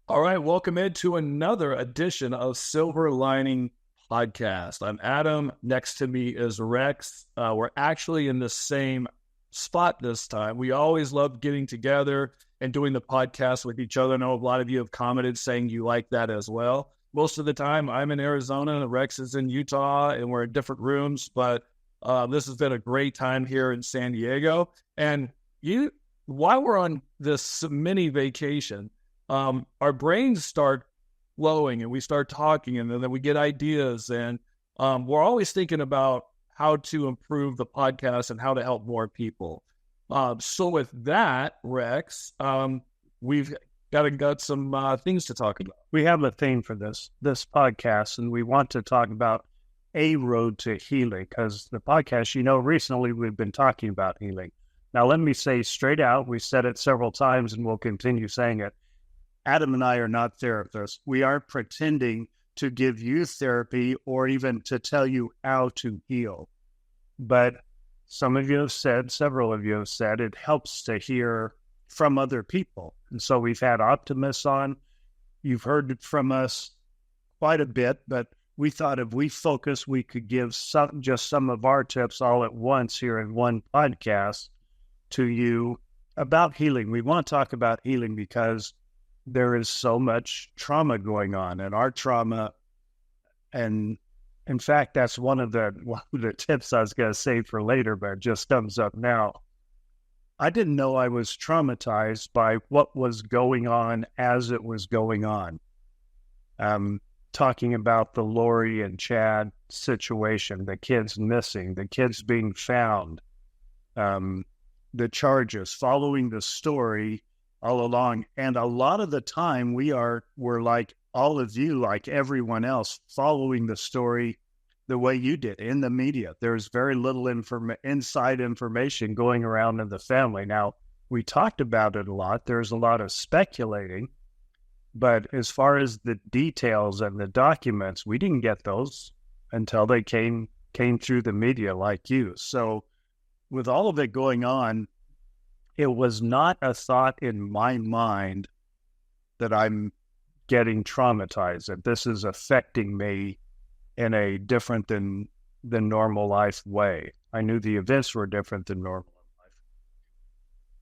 All right, welcome into another edition of Silver Lining Podcast. I'm Adam. Next to me is Rex. We're actually in the same spot this time. We always love getting together and doing the podcast with each other. I know a lot of you have commented saying you like that as well. Most of the time, I'm in Arizona, and Rex is in Utah, and we're in different rooms. But this has been a great time here in San Diego. And while we're on this mini vacation, our brains start flowing and we start talking, and then we get ideas, and we're always thinking about how to improve the podcast and how to help more people. So with that, Rex, we've got some things to talk about. We have a theme for this podcast, and we want to talk about a road to healing, because the podcast, recently we've been talking about healing. Now, let me say straight out, we said it several times and we'll continue saying it. Adam and I are not therapists. We aren't pretending to give you therapy or even to tell you how to heal. But some of you have said, several of you have said, it helps to hear from other people. And so we've had optimists on. You've heard from us quite a bit, but we thought if we focus, we could give some of our tips all at once here in one podcast to you about healing. We want to talk about healing because there is so much trauma going on, and our trauma, and in fact, that's one of the tips I was going to save for later, but it just comes up now. I didn't know I was traumatized by what was going on as it was going on. Talking about the Lori and Chad situation, the kids missing, the kids being found, the charges, following the story all along. And a lot of the time we're like all of you, like everyone else, following the story the way you did in the media. There's very little inside information going around in the family. Now, we talked about it a lot. There's a lot of speculating, but as far as the details and the documents, we didn't get those until they came through the media like you. So with all of it going on, it was not a thought in my mind that I'm getting traumatized, that this is affecting me in a different than normal life way. I knew the events were different than normal life.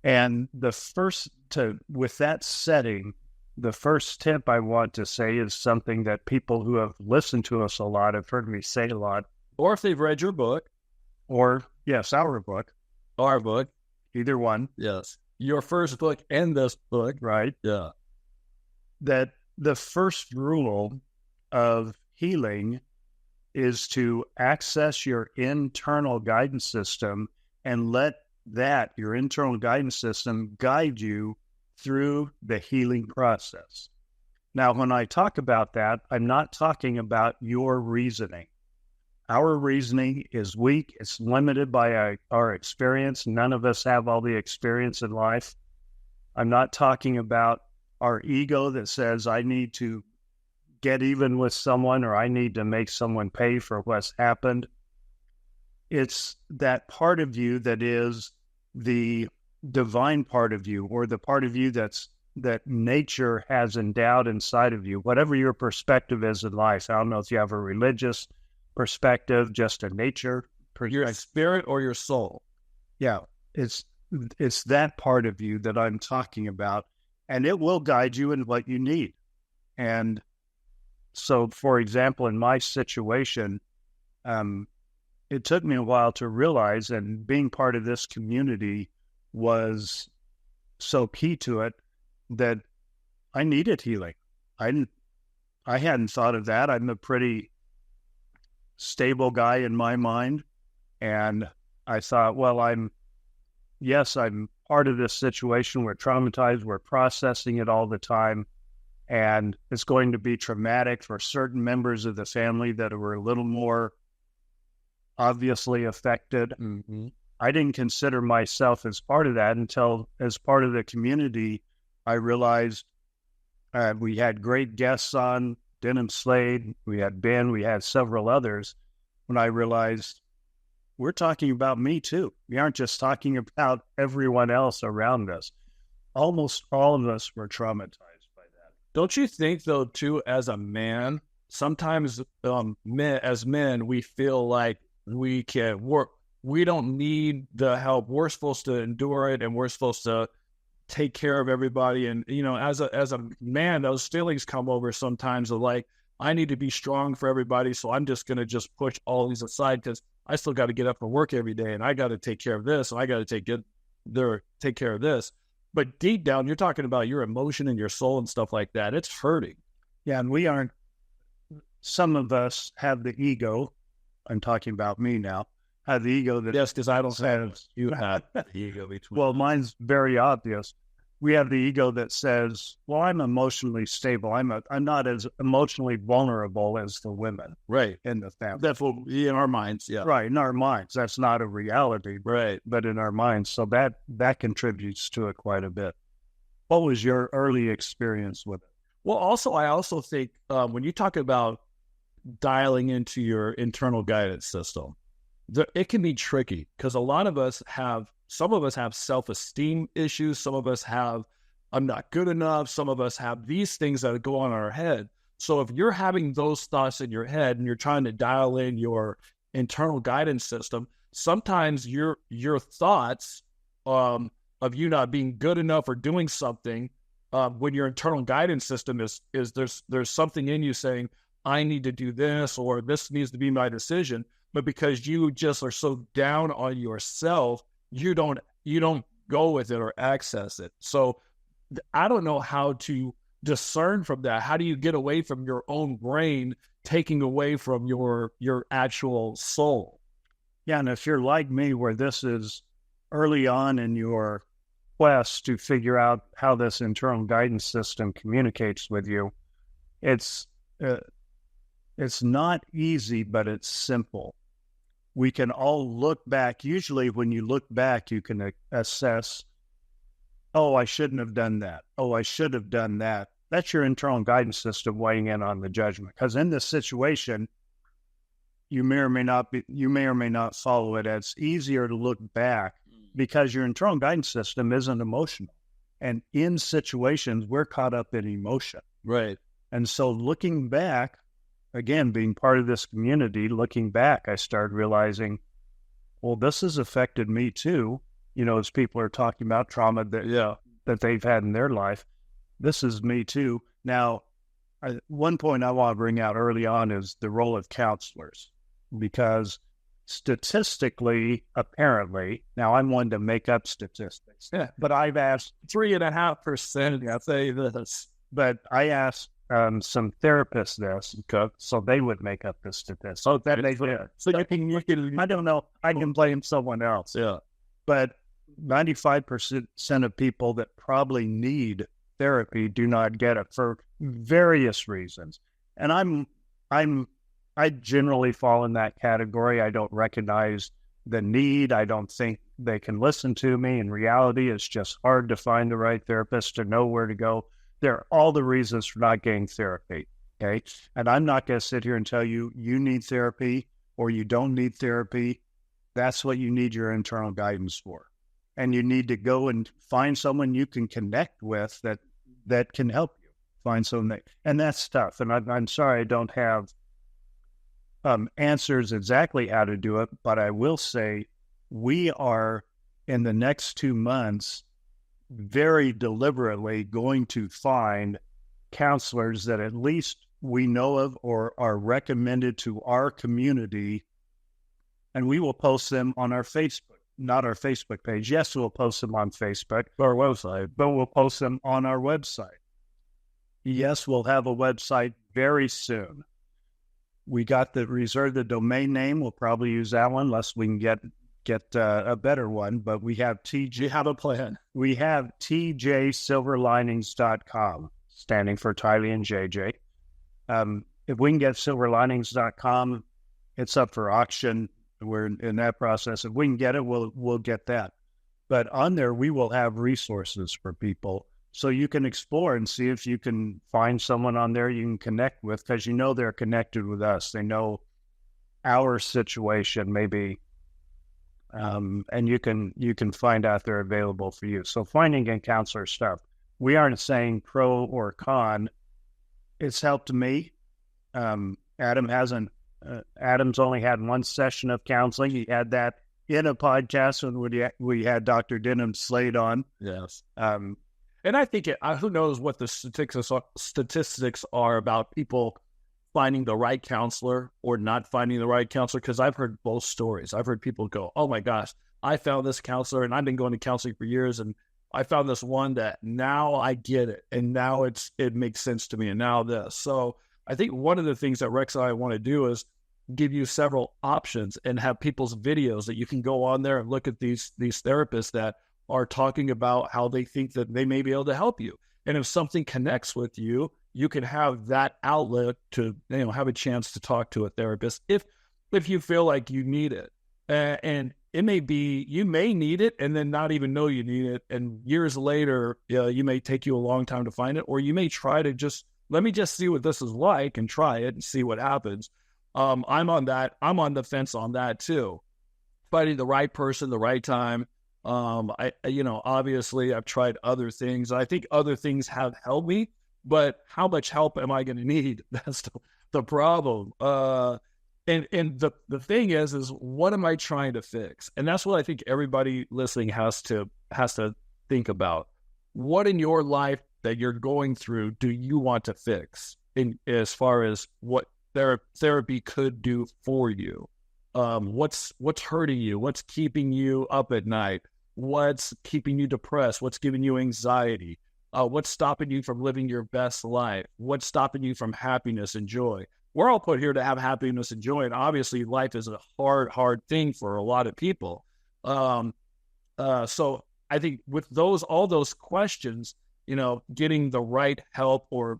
And with that setting, the first tip I want to say is something that people who have listened to us a lot have heard me say a lot. Or if they've read your book. Or, yes, our book. Our book. Either one. Yes. Your first book and this book. Right. Yeah. That the first rule of healing is to access your internal guidance system and let your internal guidance system, guide you through the healing process. Now, when I talk about that, I'm not talking about your reasoning. Our reasoning is weak. It's limited by our experience. None of us have all the experience in life. I'm not talking about our ego that says I need to get even with someone or I need to make someone pay for what's happened. It's that part of you that is the divine part of you, or the part of you that nature has endowed inside of you, whatever your perspective is in life. I don't know if you have a religious perspective, just a nature perspective. Your spirit or your soul. Yeah, it's that part of you that I'm talking about, and it will guide you in what you need. And so, for example, in my situation, it took me a while to realize, and being part of this community was so key to it, that I needed healing. I hadn't thought of that. I'm a pretty stable guy in my mind. And I thought, well, I'm part of this situation. We're traumatized. We're processing it all the time. And it's going to be traumatic for certain members of the family that were a little more obviously affected. Mm-hmm. I didn't consider myself as part of that until, as part of the community, I realized we had great guests on, Denham Slade, we had Ben, we had several others, when I realized we're talking about me too. We aren't just talking about everyone else around us. Almost all of us were traumatized by that. Don't you think though, too, as a man, sometimes as men, we feel like we can work. We don't need the help. We're supposed to endure it, and we're supposed to take care of everybody. And as a man, those feelings come over sometimes of like, I need to be strong for everybody, so I'm just going to just push all these aside because I still got to get up and work every day, and I got to take care of this, and I got to take care of this. But deep down, you're talking about your emotion and your soul and stuff like that. It's hurting. Yeah, and some of us have the ego. I'm talking about me now. Have the ego that yes, because I don't have you have the ego between. Well, mine's very obvious. We have the ego that says, "Well, I'm emotionally stable. I'm not as emotionally vulnerable as the women, right, in the family." That's what in our minds, yeah, right, in our minds. That's not a reality, right? But in our minds, so that contributes to it quite a bit. What was your early experience with it? Well, I also think when you talk about dialing into your internal guidance system, it can be tricky because some of us have self-esteem issues. Some of us have, I'm not good enough. Some of us have these things that go on in our head. So if you're having those thoughts in your head and you're trying to dial in your internal guidance system, sometimes your thoughts of you not being good enough or doing something, when your internal guidance system is there's something in you saying, I need to do this, or this needs to be my decision. But because you just are so down on yourself, you don't go with it or access it. So I don't know how to discern from that. How do you get away from your own brain, taking away from your actual soul? Yeah, and if you're like me, where this is early on in your quest to figure out how this internal guidance system communicates with you, it's not easy, but it's simple. We can all look back. Usually when you look back, you can assess, oh, I shouldn't have done that. Oh, I should have done that. That's your internal guidance system weighing in on the judgment. Because in this situation, you may or may not follow it. It's easier to look back because your internal guidance system isn't emotional. And in situations, we're caught up in emotion. Right. And so looking back, again, being part of this community, looking back, I started realizing, well, this has affected me too. As people are talking about trauma that they've had in their life, this is me too. Now, one point I want to bring out early on is the role of counselors, because statistically, apparently, now I'm one to make up statistics, but I've asked 3.5%. I say this, but I asked some therapists this, so they would make up the statistics. So that they did. So you can, I don't know. I can blame someone else. Yeah, but 95% of people that probably need therapy do not get it for various reasons, and I generally fall in that category. I don't recognize the need. I don't think they can listen to me. In reality, it's just hard to find the right therapist, to know where to go. There are all the reasons for not getting therapy, okay? And I'm not going to sit here and tell you need therapy or you don't need therapy. That's what you need your internal guidance for. And you need to go and find someone you can connect with that can help you. Find someone and that's tough. And I'm sorry I don't have answers exactly how to do it, but I will say we are, in the next 2 months, very deliberately going to find counselors that at least we know of or are recommended to our community, and we will post them on our Facebook, not our Facebook page. Yes, we'll post them on Facebook, our website, but we'll post them on our website. Yes, we'll have a website very soon. We got reserve the domain name. We'll probably use that one unless we can get a better one, but we have You have a plan. We have tjsilverlinings.com, standing for Tylee and JJ. If we can get silverlinings.com, it's up for auction. We're in that process. If we can get it, we'll get that. But on there, we will have resources for people, so you can explore and see if you can find someone on there you can connect with, because they're connected with us. They know our situation, maybe. And you can find out they're available for you. So finding a counselor stuff. We aren't saying pro or con. It's helped me. Adam hasn't. Adam's only had one session of counseling. He had that in a podcast when we had Dr. Denham Slade on. Yes. And I think who knows what the statistics are about people finding the right counselor or not finding the right counselor, because I've heard both stories. I've heard people go, oh my gosh, I found this counselor and I've been going to counseling for years, and I found this one that now I get it, and now it makes sense to me, and now this. So I think one of the things that Rex and I want to do is give you several options and have people's videos that you can go on there and look at these therapists that are talking about how they think that they may be able to help you. And if something connects with you, you can have that outlet to, have a chance to talk to a therapist if you feel like you need it. And it may be, you may need it and then not even know you need it. And years later, you may take you a long time to find it, or you may try to let me just see what this is like and try it and see what happens. I'm on the fence on that too. Finding the right person, the right time. Obviously I've tried other things. I think other things have helped me, but how much help am I going to need? That's the problem. And the thing is what am I trying to fix? And that's what I think everybody listening has to think about. What in your life that you're going through do you want to fix, in as far as what therapy could do for you? What's hurting you? What's keeping you up at night? What's keeping you depressed? What's giving you anxiety? What's stopping you from living your best life? What's stopping you from happiness and joy? We're all put here to have happiness and joy, and obviously life is a hard thing for a lot of people. So I think with all those questions, getting the right help or,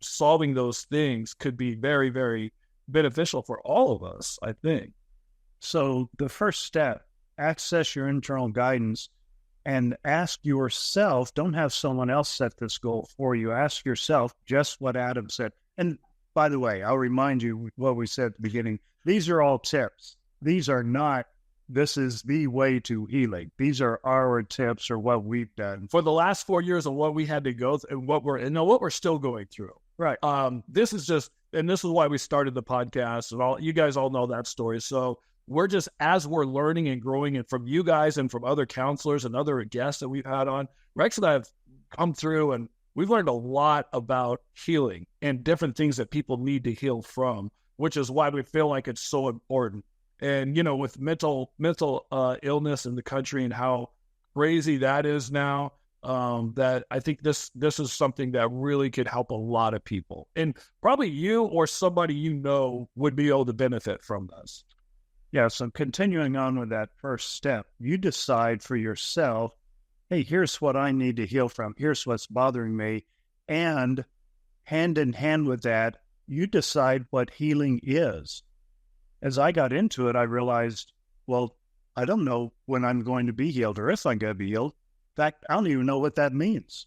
solving those things could be very, very beneficial for all of us, I think. So the first step, access your internal guidance and ask yourself, don't have someone else set this goal for you. Ask yourself just what Adam said. And by the way, I'll remind you what we said at the beginning. These are all tips. These are not, this is the way to healing. These are our tips or what we've done. For the last 4 years of what we had to go through and what we're still going through. Right. This is why we started the podcast, and you guys all know that story. So we're just, as we're learning and growing, and from you guys and from other counselors and other guests that we've had on, Rex and I have come through and we've learned a lot about healing and different things that people need to heal from, which is why we feel like it's so important. And, with mental illness in the country and how crazy that is now, that I think this is something that really could help a lot of people. And probably you or somebody would be able to benefit from this. Yeah, so continuing on with that first step, you decide for yourself, hey, here's what I need to heal from. Here's what's bothering me. And hand in hand with that, you decide what healing is. As I got into it, I realized, well, I don't know when I'm going to be healed or if I'm going to be healed. In fact, I don't even know what that means.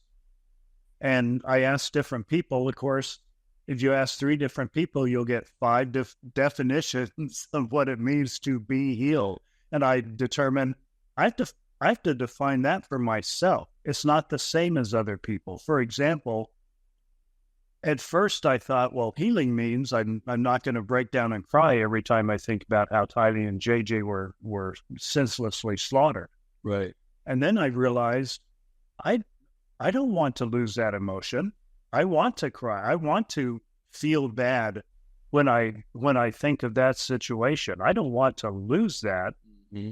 And I asked different people. Of course, if you ask 3 different people, you'll get 5 definitions of what it means to be healed. And I determined I have to define that for myself. It's not the same as other people. For example, at first I thought, well, healing means I'm not going to break down and cry every time I think about how Tylee and JJ were senselessly slaughtered. Right. And then I realized I don't want to lose that emotion. I want to cry. I want to feel bad when I think of that situation. I don't want to lose that. Mm-hmm.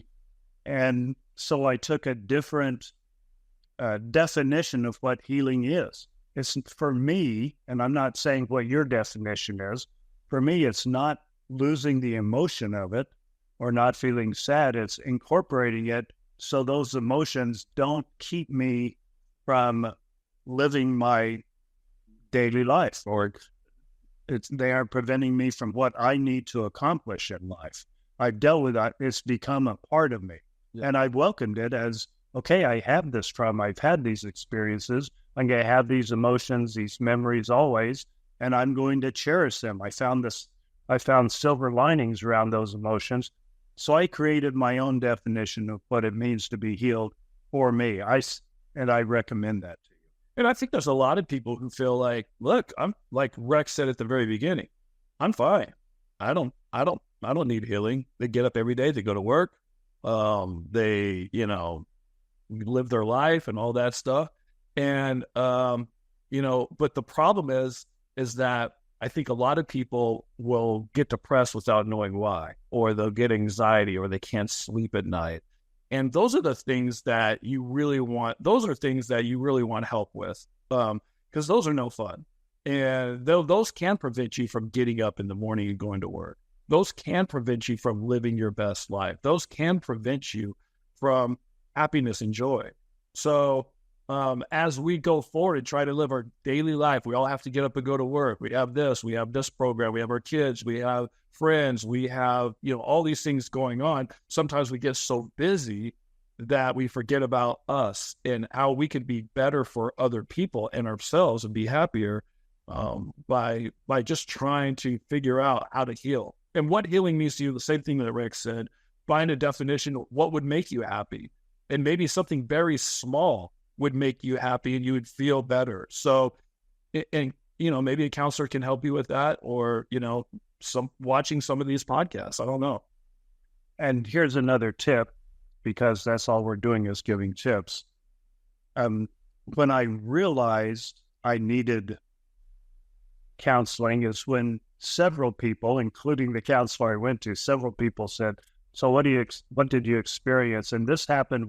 And so I took a different definition of what healing is. It's for me, and I'm not saying what your definition is, for me, it's not losing the emotion of it or not feeling sad. It's incorporating it so those emotions don't keep me from living my daily life, or they are preventing me from what I need to accomplish in life. I've dealt with that. It's become a part of me. Yeah. And I've welcomed it as, okay, I have this trauma. I've had these experiences. I'm going to have these emotions, these memories always, and I'm going to cherish them. I found silver linings around those emotions. So I created my own definition of what it means to be healed for me. I recommend that to you. And I think there's a lot of people who feel like, look, I'm like Rex said at the very beginning, I'm fine. I don't need healing. They get up every day, they go to work, they, live their life and all that stuff. And, but the problem is that I think a lot of people will get depressed without knowing why, or they'll get anxiety, or they can't sleep at night. And those are the things that you really want. Those are things that you really want help with, because those are no fun. And those can prevent you from getting up in the morning and going to work. Those can prevent you from living your best life. Those can prevent you from happiness and joy. So as we go forward and try to live our daily life, we all have to get up and go to work. We have this program, we have our kids, we have friends, we have, all these things going on. Sometimes we get so busy that we forget about us and how we can be better for other people and ourselves and be happier by just trying to figure out how to heal. And what healing means to you, the same thing that Rick said, find a definition of what would make you happy. And maybe something very small would make you happy and you would feel better. So, and maybe a counselor can help you with that, or, watching some of these podcasts. I don't know. And here's another tip, because that's all we're doing is giving tips. When I realized I needed counseling is when several people, including the counselor I went to, several people said, so what did you experience? And this happened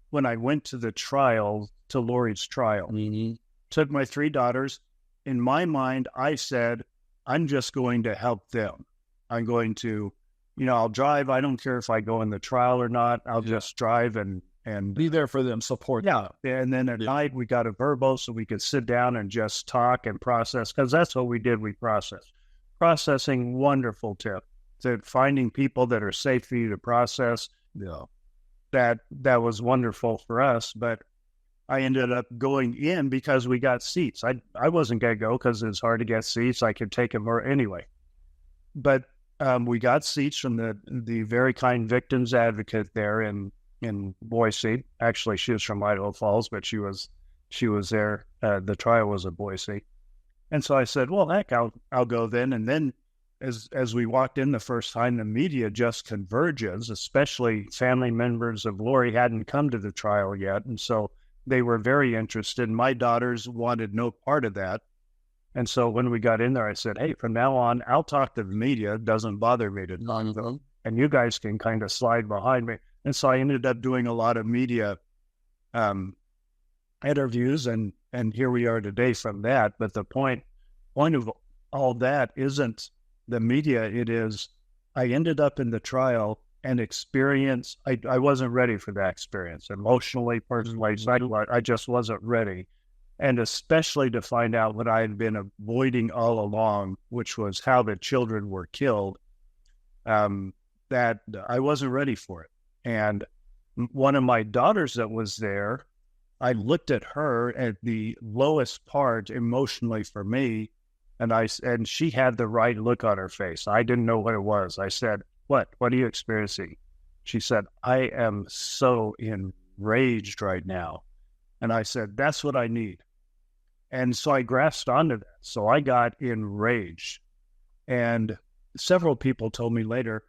when I went to the trial, to Lori's trial. Mm-hmm. Took my 3 daughters. In my mind, I said, I'm just going to help them. I'm going to, I'll drive. I don't care if I go in the trial or not. I'll just drive and be there for them, support them. And then at night we got a verbo so we could sit down and just talk and process, because that's what we did. We processed. Processing, wonderful tip. To finding people that are safe for you to process. Yeah. That was wonderful for us, but I ended up going in because we got seats. I wasn't going to go because it's hard to get seats. I could take them anyway. But we got seats from the very kind victims advocate there in Boise. Actually, she was from Idaho Falls, but she was there. The trial was at Boise. And so I said, well, heck, I'll go then. And then as we walked in the first time, the media just converges, especially family members of Lori hadn't come to the trial yet. And so they were very interested. My daughters wanted no part of that. And so when we got in there, I said, hey, from now on, I'll talk to the media. It doesn't bother me to talk to them. And you guys can kind of slide behind me. And so I ended up doing a lot of media interviews, and here we are today from that. But the point of all that isn't the media. It is, I ended up in the trial and experience. I wasn't ready for that experience, emotionally, personally, psychologically. I just wasn't ready. And especially to find out what I had been avoiding all along, which was how the children were killed, that I wasn't ready for it. And one of my daughters that was there, I looked at her at the lowest part emotionally for me, and she had the right look on her face. I didn't know what it was. I said, What are you experiencing? She said, I am so enraged right now. And I said, that's what I need. And so I grasped onto that. So I got enraged. And several people told me later,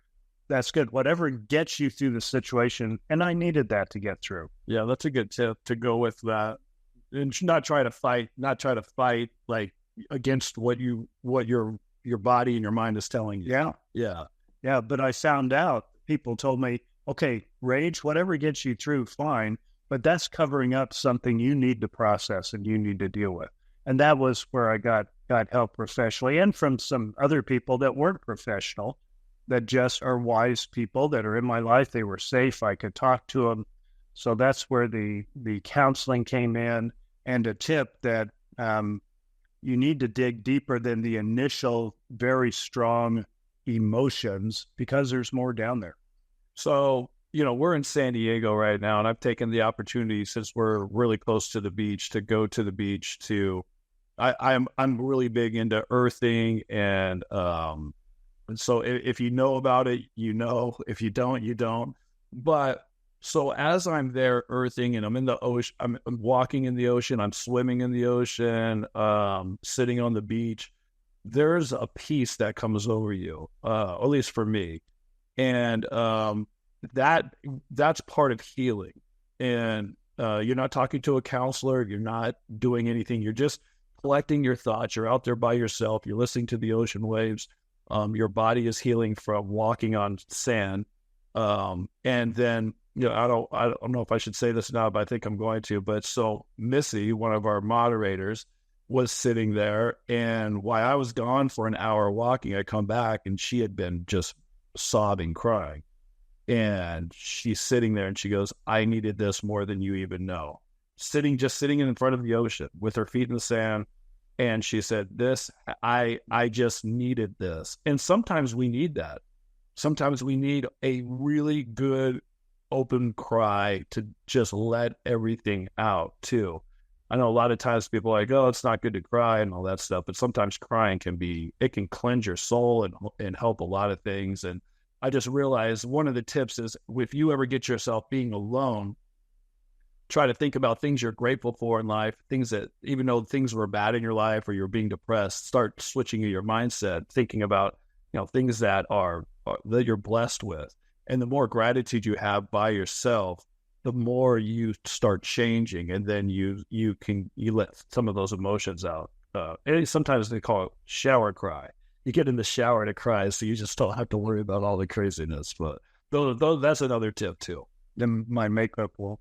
that's good. Whatever gets you through the situation. And I needed that to get through. Yeah, that's a good tip to go with that. And not try to fight like against what your body and your mind is telling you. Yeah. But I found out, people told me, okay, rage, whatever gets you through, fine. But that's covering up something you need to process and you need to deal with. And that was where I got help professionally, and from some other people that weren't professional, that just are wise people that are in my life. They were safe. I could talk to them. So that's where the counseling came in, and a tip that you need to dig deeper than the initial very strong emotions, because there's more down there. So, we're in San Diego right now, and I've taken the opportunity, since we're really close to the beach, to go to the beach I'm really big into earthing, and so if you know about it, if you don't, you don't. But So as I'm there earthing and I'm in the ocean, I'm walking in the ocean, I'm swimming in the ocean, sitting on the beach, there's a peace that comes over you, at least for me. And that's part of healing. And you're not talking to a counselor, you're not doing anything, you're just collecting your thoughts, you're out there by yourself, you're listening to the ocean waves, your body is healing from walking on sand. And then, I don't know if I should say this now, but I think I'm going to. But so Missy, one of our moderators, was sitting there, and while I was gone for an hour walking, I come back and she had been just sobbing, crying. And she's sitting there and she goes, I needed this more than you even know. Just sitting in front of the ocean with her feet in the sand. And she said, I just needed this. And sometimes we need that. Sometimes we need a really good open cry to just let everything out too. I know a lot of times people are like, oh, it's not good to cry and all that stuff, but sometimes crying it can cleanse your soul and help a lot of things. And I just realized one of the tips is, if you ever get yourself being alone, try to think about things you're grateful for in life, things that, even though things were bad in your life or you're being depressed, start switching your mindset, thinking about, things that that you're blessed with. And the more gratitude you have by yourself, the more you start changing, and then you let some of those emotions out. And sometimes they call it shower cry. You get in the shower to cry, so you just don't have to worry about all the craziness. But that's another tip too. Then my makeup will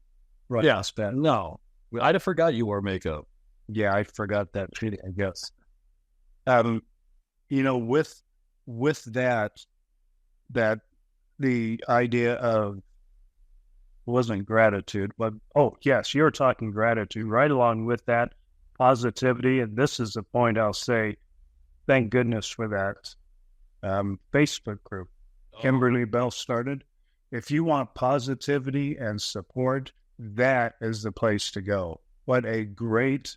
spend. No, I'd have forgot you wore makeup. Yeah, I forgot that too, I guess. With that the idea of, wasn't gratitude, but yes, you're talking gratitude right along with that positivity. And this is the point I'll say, thank goodness for that Facebook group Kimberly Bell started. If you want positivity and support, that is the place to go. What a great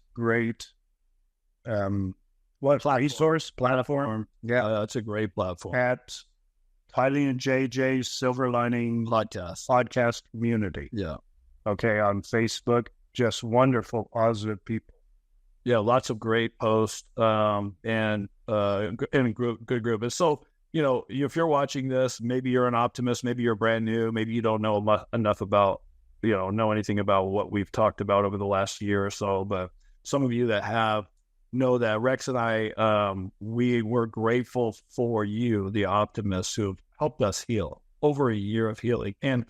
resource platform. Yeah, that's a great platform. At Kylie and JJ's Silver Lining podcast community. Yeah. Okay, on Facebook, just wonderful, positive people. Yeah, lots of great posts and good group. And so, if you're watching this, maybe you're an optimist, maybe you're brand new, maybe you don't know enough about, know anything about what we've talked about over the last year or so. But some of you that have, know that Rex and I, we were grateful for you, the optimists, who've helped us heal over a year of healing. And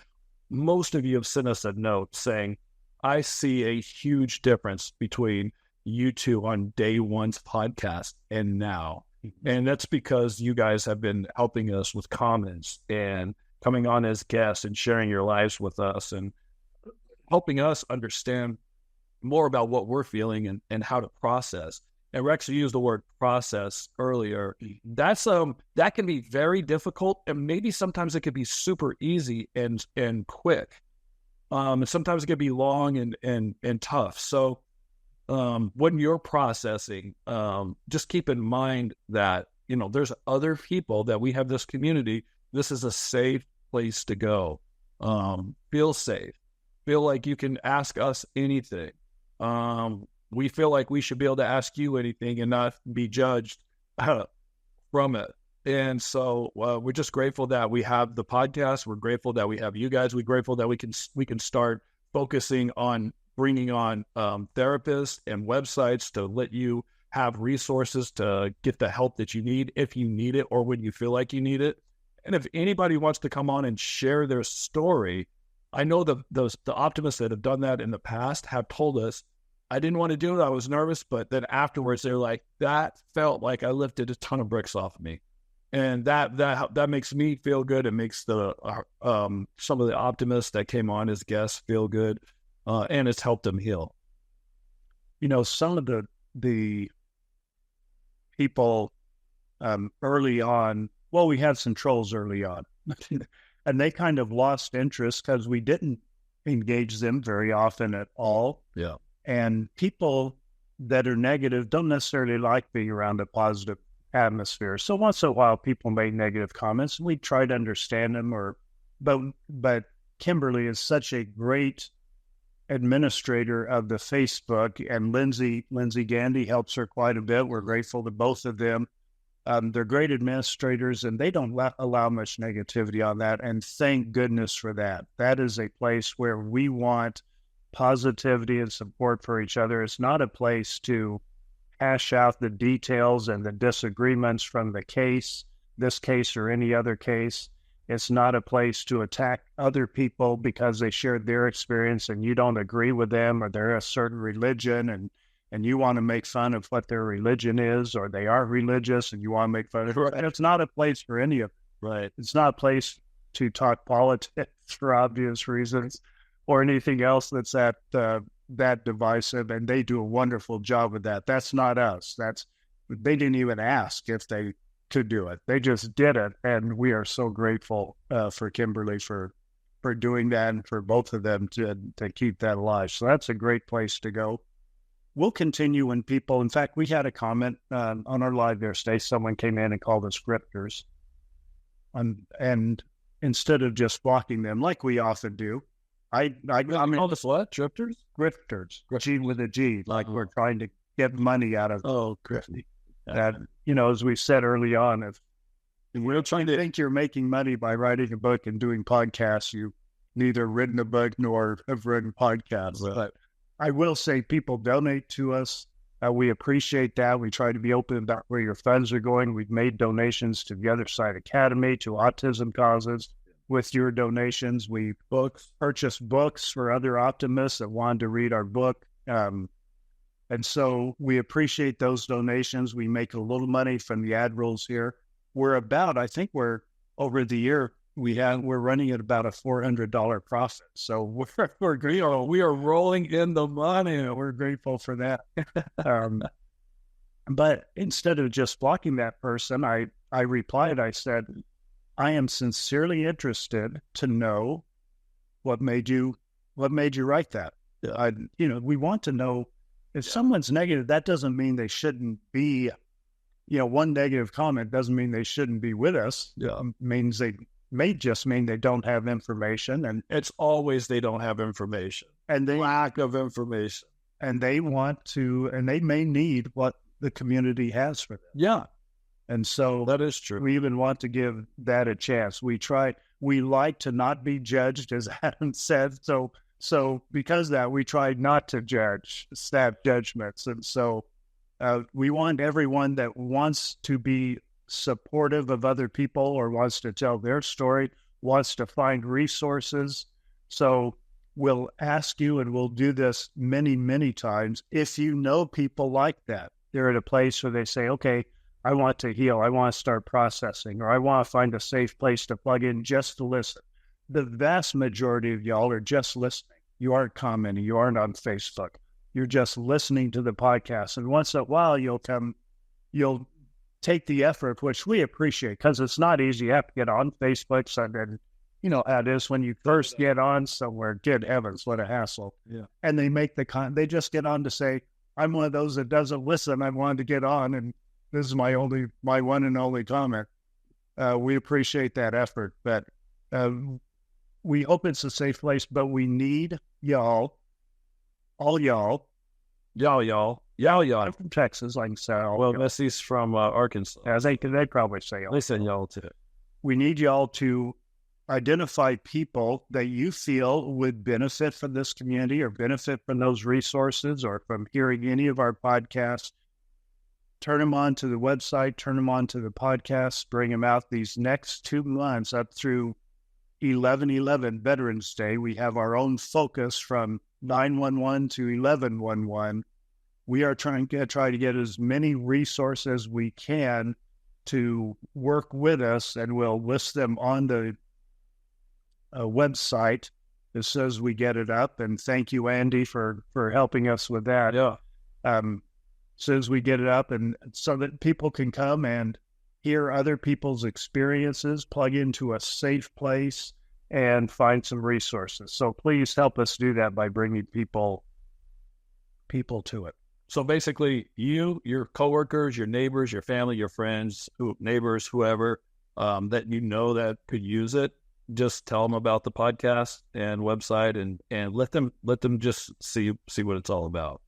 most of you have sent us a note saying, I see a huge difference between you two on day one's podcast and now. And that's because you guys have been helping us with comments and coming on as guests and sharing your lives with us and helping us understand more about what we're feeling and how to process. And Rex used the word process earlier. That's that can be very difficult, and maybe sometimes it could be super easy and quick. And sometimes it could be long and tough. So when you're processing, just keep in mind that there's other people, that we have this community. This is a safe place to go. Feel safe. Feel like you can ask us anything. We feel like we should be able to ask you anything and not be judged from it. And so we're just grateful that we have the podcast. We're grateful that we have you guys. We're grateful that we can start focusing on bringing on therapists and websites to let you have resources to get the help that you need, if you need it or when you feel like you need it. And if anybody wants to come on and share their story, I know the optimists that have done that in the past have told us, I didn't want to do it. I was nervous, but then afterwards they're like, that felt like I lifted a ton of bricks off of me. And that makes me feel good. It makes the some of the optimists that came on as guests feel good, and it's helped them heal. Some of the people early on, we had some trolls early on, and they kind of lost interest because we didn't engage them very often at all. Yeah. And people that are negative don't necessarily like being around a positive atmosphere. So once in a while, people make negative comments, and we try to understand them, but Kimberly is such a great administrator of the Facebook, and Lindsay Gandy helps her quite a bit. We're grateful to both of them. They're great administrators, and they don't allow much negativity on that, and thank goodness for that. That is a place where we want positivity and support for each other. It's not a place to hash out the details and the disagreements from the case, this case or any other case. It's not a place to attack other people because they shared their experience and you don't agree with them, or they're a certain religion and you want to make fun of what their religion is, or they are religious and you want to make fun of it. And it's not a place for any of it. Right. It's not a place to talk politics for obvious reasons or anything else that's that divisive, and they do a wonderful job with that. That's not us. They didn't even ask if they could do it. They just did it, and we are so grateful for Kimberly for doing that, and for both of them to keep that alive. So that's a great place to go. We'll continue when people, in fact, we had a comment on our live yesterday. Someone came in and called us grifters. And instead of just blocking them like we often do, I call this what? Drifters? Grifters. G with a G, like we're trying to get money out of grifty. That, as we said early on, if we're trying to think you're making money by writing a book and doing podcasts, you've neither written a book nor have written podcasts. Right. But I will say people donate to us. We appreciate that. We try to be open about where your funds are going. We've made donations to the Other Side Academy, to autism causes. With your donations, we purchased books for other optimists that wanted to read our book. And so we appreciate those donations. We make a little money from the ad rolls here. I think we're over the year, we're running at about a $400 profit. So we are rolling in the money. We're grateful for that. But instead of just blocking that person, I replied, I said, I am sincerely interested to know what made you write that. We want to know if someone's negative. That doesn't mean they shouldn't be. One negative comment doesn't mean they shouldn't be with us. Means they may just mean they don't have information, and it's always they don't have information and lack of information, and they want to, and they may need what the community has for them. Yeah. And so that is true. We even want to give that a chance. We like to not be judged, as Adam said. So because of that, we try not to stab judgments. And so we want everyone that wants to be supportive of other people or wants to tell their story, wants to find resources. So we'll ask you, and we'll do this many, many times, if you know people like that. They're at a place where they say, okay, I want to heal. I want to start processing, or I want to find a safe place to plug in just to listen. The vast majority of y'all are just listening. You aren't commenting. You aren't on Facebook. You're just listening to the podcast. And once in a while, you'll take the effort, which we appreciate, because it's not easy. You have to get on Facebook. So then, how it is when you first get on somewhere. Good heavens, what a hassle. Yeah. And they make they just get on to say, I'm one of those that doesn't listen. I wanted to get on, and this is my one and only comment. We appreciate that effort, but we hope it's a safe place, but we need y'all, all y'all. Y'all. I'm from Texas, like I said. Well, Messi's from Arkansas. Yeah, they probably say y'all. They said y'all too. We need y'all to identify people that you feel would benefit from this community or benefit from those resources or from hearing any of our podcasts. Turn them on to the website, turn them on to the podcast, bring them out these next 2 months up through 11/11 Veterans Day. We have our own focus from 9/11 to 11/11. We are trying to get as many resources as we can to work with us, and we'll list them on the website as soon as we get it up. And thank you, Andy, for helping us with that. Yeah. As soon as we get it up, and so that people can come and hear other people's experiences, plug into a safe place, and find some resources. So please help us do that by bringing people to it. So basically, your coworkers, your neighbors, your family, your friends, neighbors, whoever that that could use it, just tell them about the podcast and website, and let them just see what it's all about.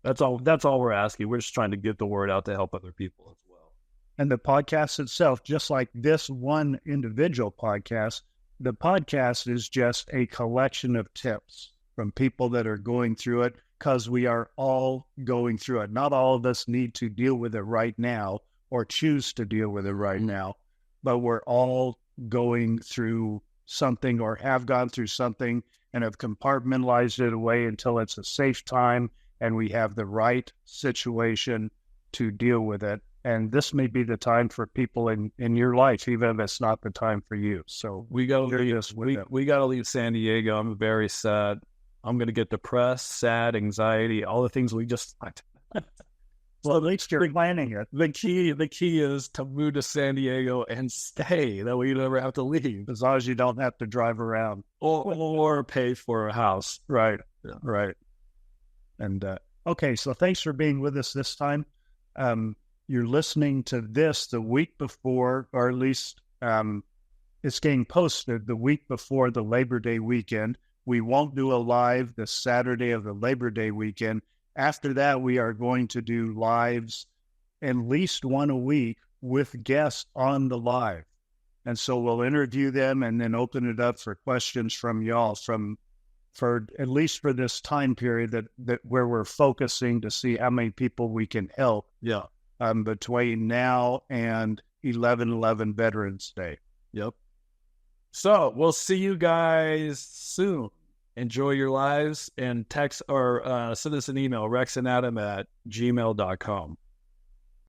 That's all we're asking. We're just trying to get the word out to help other people as well. And the podcast itself, just like this one individual podcast, the podcast is just a collection of tips from people that are going through it, because we are all going through it. Not all of us need to deal with it right now or choose to deal with it right now, but we're all going through something or have gone through something and have compartmentalized it away until it's a safe time and we have the right situation to deal with it. And this may be the time for people in your life, even if it's not the time for you. So we got to leave San Diego. I'm very sad. I'm going to get depressed, sad, anxiety, all the things we just talked about. Well, at least you're planning it. The key is to move to San Diego and stay. That way you never have to leave. As long as you don't have to drive around. Or pay for a house. Right, yeah. Right. And, okay, so thanks for being with us this time. You're listening to this the week before, or at least it's getting posted the week before the Labor Day weekend. We won't do a live the Saturday of the Labor Day weekend. After that, we are going to do lives at least one a week with guests on the live. And so we'll interview them and then open it up for questions from y'all for at least for this time period that where we're focusing to see how many people we can help. Yeah. Between now and 11/11 Veterans Day. Yep. So we'll see you guys soon. Enjoy your lives, and text or send us an email, rexandadam@gmail.com.